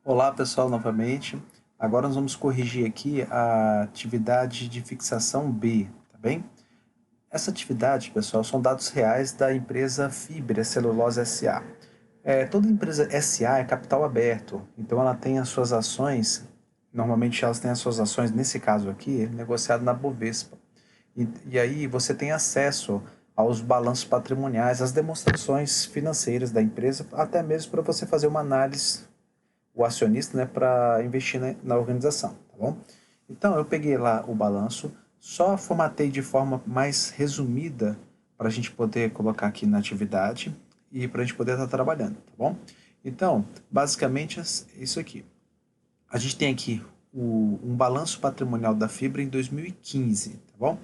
Olá pessoal, novamente. Agora nós vamos corrigir aqui a atividade de fixação B, tá bem? Essa atividade, pessoal, são dados reais da empresa Fibra Celulose SA. Toda empresa SA é capital aberto, então ela tem as suas ações, normalmente elas têm as suas ações, nesse caso aqui, negociado na Bovespa. E aí você tem acesso aos balanços patrimoniais, às demonstrações financeiras da empresa, até mesmo para você fazer uma análise o acionista, né, para investir na organização, tá bom? Então eu peguei lá o balanço, só formatei de forma mais resumida para a gente poder colocar aqui na atividade e para a gente poder estar trabalhando, tá bom? Então, basicamente é isso aqui. A gente tem aqui um balanço patrimonial da Fibra em 2015, tá bom?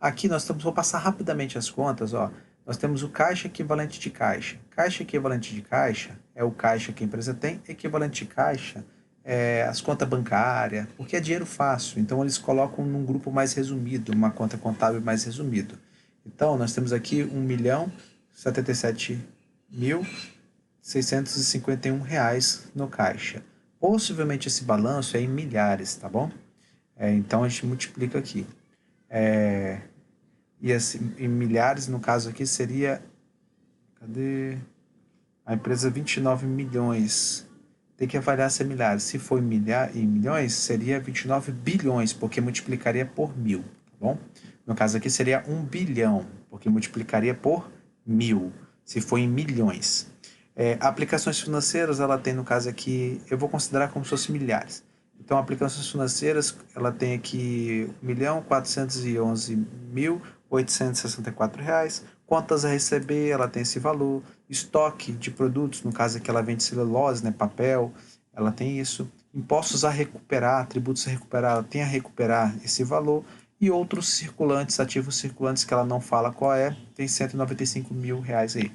Aqui nós estamos, vou passar rapidamente as contas, ó. Nós temos o caixa equivalente de caixa. Caixa equivalente de caixa é o caixa que a empresa tem, equivalente de caixa é as contas bancárias, porque é dinheiro fácil, então eles colocam num grupo mais resumido, uma conta contábil mais resumido. Então, nós temos aqui 1.077.651 no caixa. Possivelmente esse balanço é em milhares, tá bom? Então a gente multiplica aqui. E assim, em milhares, no caso aqui, seria. Cadê? A empresa 29 milhões. Tem que avaliar se é milhares. Se for em milhões, seria 29 bilhões, porque multiplicaria por 1.000, tá bom? No caso aqui seria 1 bilhão, porque multiplicaria por 1.000, se for em milhões. Aplicações financeiras, ela tem, no caso aqui, eu vou considerar como se fosse milhares. Então, aplicações financeiras, ela tem aqui 1.411.864 reais. Contas a receber, ela tem esse valor. Estoque de produtos, no caso aqui ela vende celulose, né, papel, ela tem isso. Impostos a recuperar, tributos a recuperar, ela tem a recuperar esse valor. E outros circulantes, ativos circulantes que ela não fala qual é, tem 195 mil reais aí.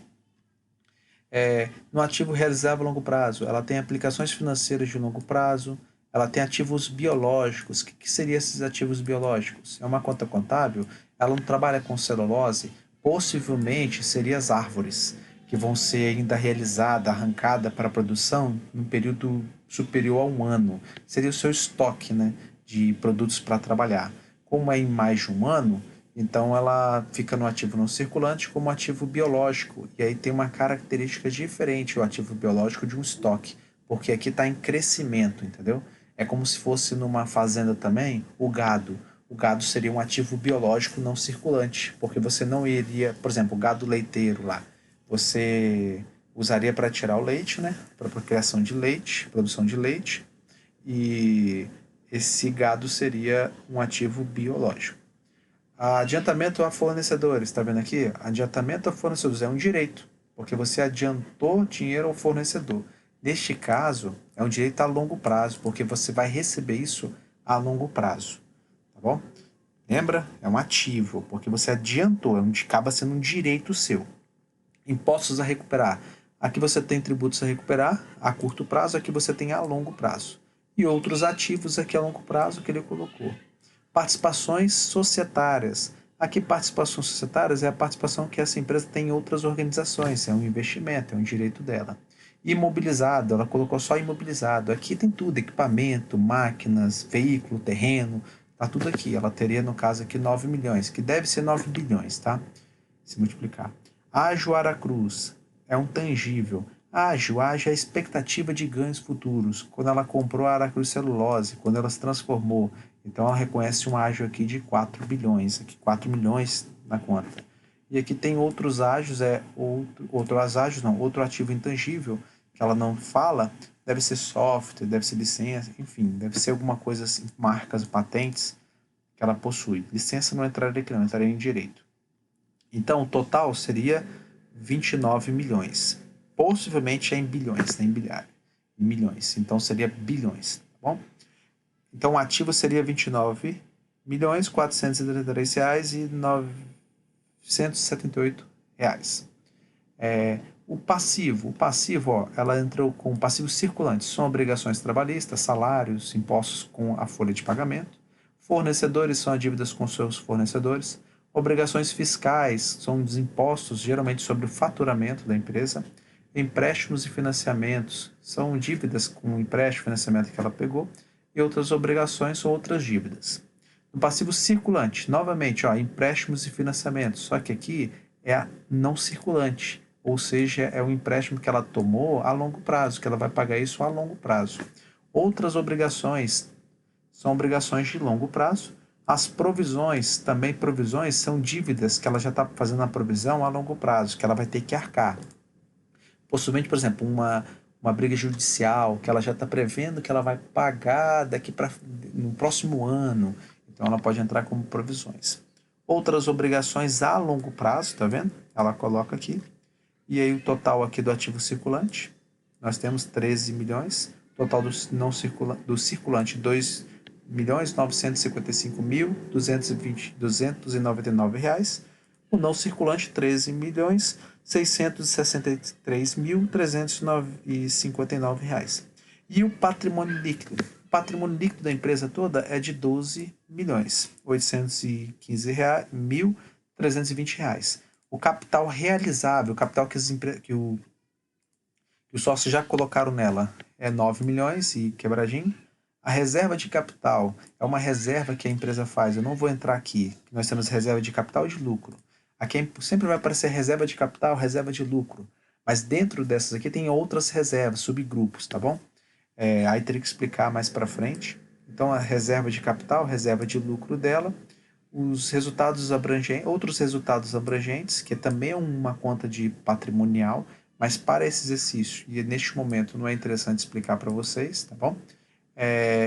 No ativo realizável a longo prazo, ela tem aplicações financeiras de longo prazo, ela tem ativos biológicos. O que seriam esses ativos biológicos? É uma conta contábil, ela não trabalha com celulose, possivelmente seriam as árvores, que vão ser ainda realizadas, arrancadas para a produção num período superior a um ano. Seria o seu estoque, né, de produtos para trabalhar. Como é em mais de um ano, então ela fica no ativo não circulante como ativo biológico. E aí tem uma característica diferente o ativo biológico de um estoque, porque aqui está em crescimento, entendeu? É como se fosse numa fazenda também o gado. O gado seria um ativo biológico não circulante, porque você não iria, por exemplo, o gado leiteiro lá, você usaria para tirar o leite, né? Para criação de leite, produção de leite, e esse gado seria um ativo biológico. Adiantamento a fornecedores, está vendo aqui? Adiantamento a fornecedores é um direito, porque você adiantou dinheiro ao fornecedor. Neste caso, é um direito a longo prazo, porque você vai receber isso a longo prazo, tá bom? Lembra? É um ativo, porque você adiantou, acaba sendo um direito seu. Impostos a recuperar. Aqui você tem tributos a recuperar a curto prazo, aqui você tem a longo prazo. E outros ativos aqui a longo prazo que ele colocou. Participações societárias. Aqui, participações societárias é a participação que essa empresa tem em outras organizações, é um investimento, é um direito dela. Imobilizado, ela colocou só imobilizado. Aqui tem tudo: equipamento, máquinas, veículo, terreno, tá tudo aqui. Ela teria, no caso aqui, 9 milhões, que deve ser 9 bilhões, tá? Se multiplicar. Ágil Aracruz é um tangível. Ágil é a expectativa de ganhos futuros. Quando ela comprou a Aracruz Celulose, quando ela se transformou, então ela reconhece um ágio aqui de 4 bilhões, aqui 4 milhões na conta. E aqui tem outros ágios, outro ativo intangível, que ela não fala, deve ser software, deve ser licença, enfim, deve ser alguma coisa assim, marcas, patentes que ela possui. Licença não entraria aqui, não entraria em direito. Então, o total seria 29 milhões. Possivelmente é em bilhões, né? Em bilhar, em milhões. Então, seria bilhões, tá bom? Então, o ativo seria 29 milhões 433 reais e 978 reais. O passivo, ó, ela entrou com passivo circulante. São obrigações trabalhistas, salários, impostos com a folha de pagamento. Fornecedores são as dívidas com seus fornecedores. Obrigações fiscais são os impostos, geralmente sobre o faturamento da empresa. Empréstimos e financiamentos são dívidas com empréstimo e financiamento que ela pegou, e outras obrigações ou outras dívidas. No passivo circulante, novamente, ó, empréstimos e financiamentos, só que aqui é a não circulante, ou seja, é o empréstimo que ela tomou a longo prazo, que ela vai pagar isso a longo prazo. Outras obrigações são obrigações de longo prazo. As provisões, também provisões, são dívidas que ela já está fazendo a provisão a longo prazo, que ela vai ter que arcar. Possivelmente, por exemplo, uma briga judicial, que ela já está prevendo que ela vai pagar daqui para no próximo ano. Então, ela pode entrar como provisões. Outras obrigações a longo prazo, tá vendo? Ela coloca aqui. E aí o total aqui do ativo circulante, nós temos 13 milhões. Total do circulante, 2.955.299 reais. O não circulante, 13.663.359 reais. E o patrimônio líquido? O patrimônio líquido da empresa toda é de 12.815.320 reais. O capital realizável, o capital que os sócios já colocaram nela, é 9 milhões e quebradinho. A reserva de capital é uma reserva que a empresa faz. Eu não vou entrar aqui. Nós temos reserva de capital e de lucro. Aqui sempre vai aparecer reserva de capital, reserva de lucro. Mas dentro dessas aqui tem outras reservas, subgrupos, tá bom? Aí teria que explicar mais para frente. Então, a reserva de capital, reserva de lucro dela, os resultados abrangentes, outros resultados abrangentes, que também é uma conta de patrimonial, mas para esse exercício, e neste momento não é interessante explicar para vocês, tá bom?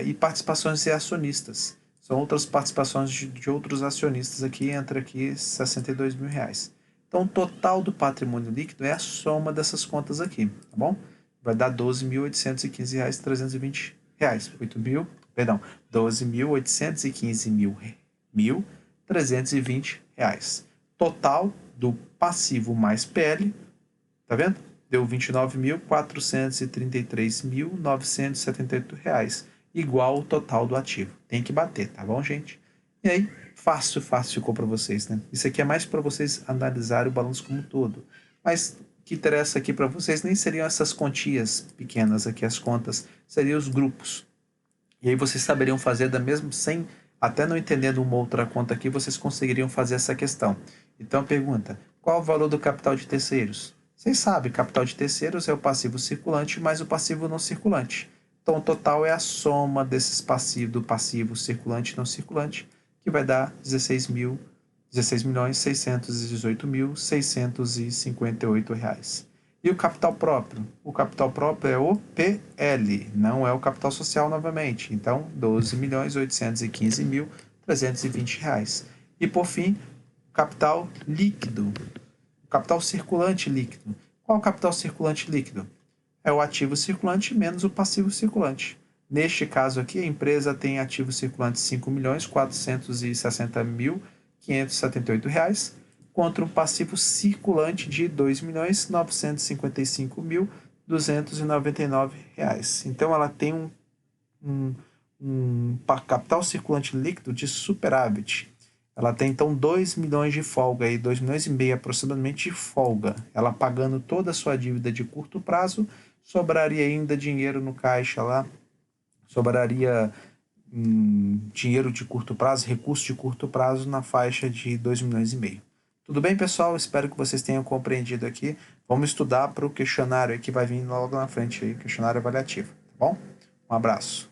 E participações e acionistas. São outras participações de outros acionistas aqui, entra aqui 62 mil reais. Então, o total do patrimônio líquido é a soma dessas contas aqui, tá bom? Vai dar 12.815 reais, 320 reais. 12.815 reais. Total do passivo mais PL, tá vendo? Deu 29.433.978 reais, igual o total do ativo. Tem que bater, tá bom, gente? E aí, fácil ficou para vocês, né? Isso aqui é mais para vocês analisarem o balanço como um todo. Mas o que interessa aqui para vocês nem seriam essas quantias pequenas aqui, as contas, seriam os grupos. E aí vocês saberiam fazer da mesma, sem, até não entendendo uma outra conta aqui, vocês conseguiriam fazer essa questão. Então, pergunta, qual o valor do capital de terceiros? Vocês sabem, capital de terceiros é o passivo circulante mais o passivo não circulante. Então, o total é a soma desses passivos, do passivo circulante e não circulante, que vai dar 16.618.658 reais. E o capital próprio? O capital próprio é o PL, não é o capital social novamente. Então, 12.815.320 reais. E, por fim, capital líquido. Capital circulante líquido. Qual é o capital circulante líquido? É o ativo circulante menos o passivo circulante. Neste caso aqui, a empresa tem ativo circulante R$ 5.460.578 reais, contra um passivo circulante de R$ 2.955.299 reais. Então, ela tem um capital circulante líquido de superávit. Ela tem, então, 2 milhões de folga, aí, 2 milhões e meio aproximadamente de folga. Ela pagando toda a sua dívida de curto prazo, sobraria ainda dinheiro no caixa lá, sobraria dinheiro de curto prazo, recurso de curto prazo na faixa de 2 milhões e meio. Tudo bem, pessoal? Espero que vocês tenham compreendido aqui. Vamos estudar para o questionário que vai vir logo na frente aí, questionário avaliativo, tá bom? Um abraço.